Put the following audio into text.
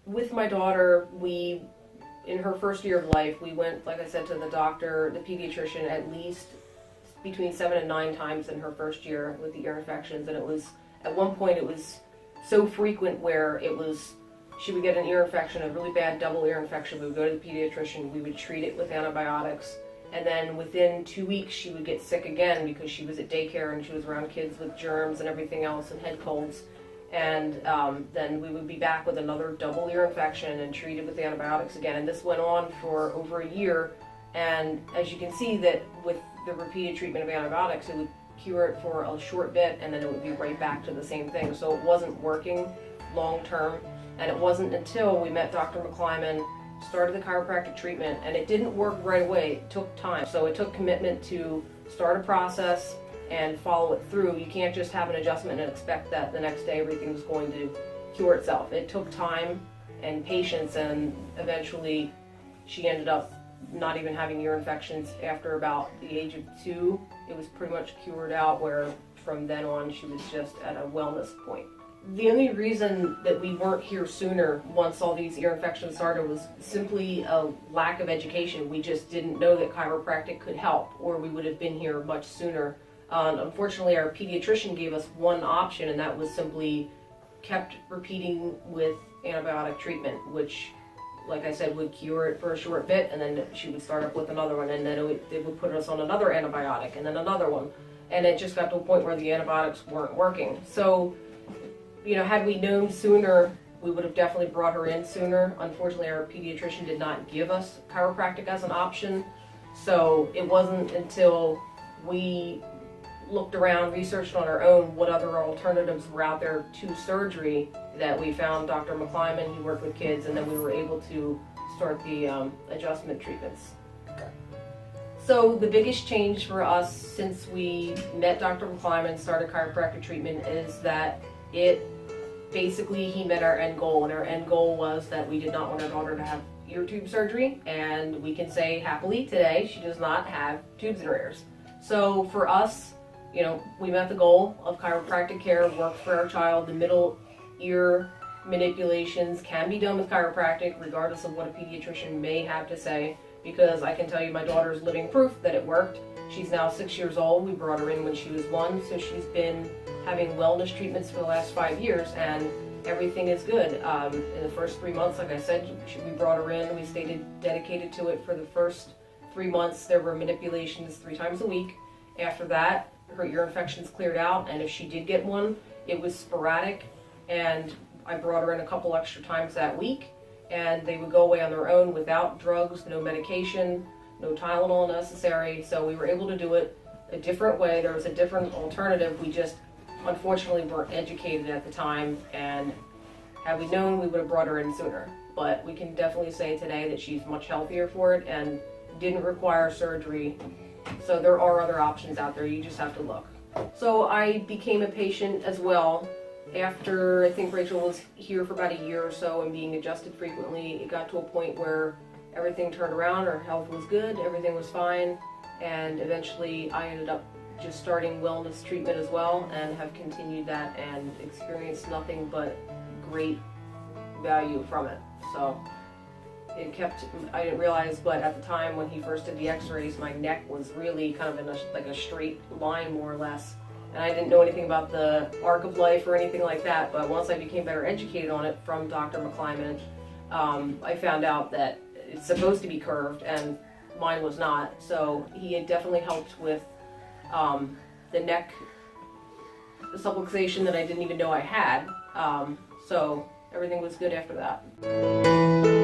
with my daughter, in her first year of life, we went, like I said, to the doctor, the pediatrician, at least between 7 and 9 times in her first year with the ear infections. And it was, at one point, it was so frequent where she would get an ear infection, a really bad double ear infection. We would go to the pediatrician, we would treat it with antibiotics, and then within 2 weeks she would get sick again because she was at daycare and she was around kids with germs and everything else and head colds. And then we would be back with another double ear infection and treated with antibiotics again. And this went on for over a year. And as you can see, that with the repeated treatment of antibiotics, it would cure it for a short bit and then it would be right back to the same thing. So it wasn't working long term. And it wasn't until we met Dr. McClyman, started the chiropractic treatment, and it didn't work right away. It took time. So it took commitment to start a process and follow it through. You can't just have an adjustment and expect that the next day everything's going to cure itself. It took time and patience, and eventually she ended up not even having ear infections after about the age of 2. It was pretty much cured out, where from then on she was just at a wellness point. The only reason that we weren't here sooner once all these ear infections started was simply a lack of education. We just didn't know that chiropractic could help, or we would have been here much sooner. Unfortunately, our pediatrician gave us one option, and that was simply kept repeating with antibiotic treatment, which, like I said, would cure it for a short bit, and then she would start up with another one, and then they would put us on another antibiotic, and then another one. And it just got to a point where the antibiotics weren't working. So, had we known sooner, we would have definitely brought her in sooner. Unfortunately, our pediatrician did not give us chiropractic as an option. So it wasn't until we looked around, researched on our own what other alternatives were out there to surgery, that we found Dr. McClyman. He worked with kids, and then we were able to start the adjustment treatments. Okay. So the biggest change for us since we met Dr. McClyman and started chiropractic treatment is that he met our end goal, and our end goal was that we did not want our daughter to have ear tube surgery, and we can say happily today she does not have tubes in her ears. So for us, we met the goal of chiropractic care, worked for our child. The middle ear manipulations can be done with chiropractic regardless of what a pediatrician may have to say, because I can tell you my daughter is living proof that it worked. She's now 6 years old. We brought her in when she was 1, so she's been having wellness treatments for the last 5 years, and everything is good. In the first 3 months, like I said, we brought her in. We stayed dedicated to it for the first 3 months. There were manipulations 3 times a week. After that, her ear infections cleared out, and if she did get one, it was sporadic, and I brought her in a couple extra times that week, and they would go away on their own without drugs, no medication, no Tylenol necessary. So we were able to do it a different way. There was a different alternative. We just unfortunately weren't educated at the time, and had we known, we would have brought her in sooner. But we can definitely say today that she's much healthier for it and didn't require surgery. So there are other options out there. You just have to look. So I became a patient as well. After, I think Rachel was here for about a year or so and being adjusted frequently, it got to a point where everything turned around, her health was good, everything was fine, and eventually I ended up just starting wellness treatment as well, and have continued that and experienced nothing but great value from it. So I didn't realize, but at the time when he first did the x-rays, my neck was really kind of in a straight line, more or less. And I didn't know anything about the arc of life or anything like that, but once I became better educated on it from Dr. McClyman, I found out that it's supposed to be curved, and mine was not. So he had definitely helped with the neck subluxation that I didn't even know I had. So everything was good after that.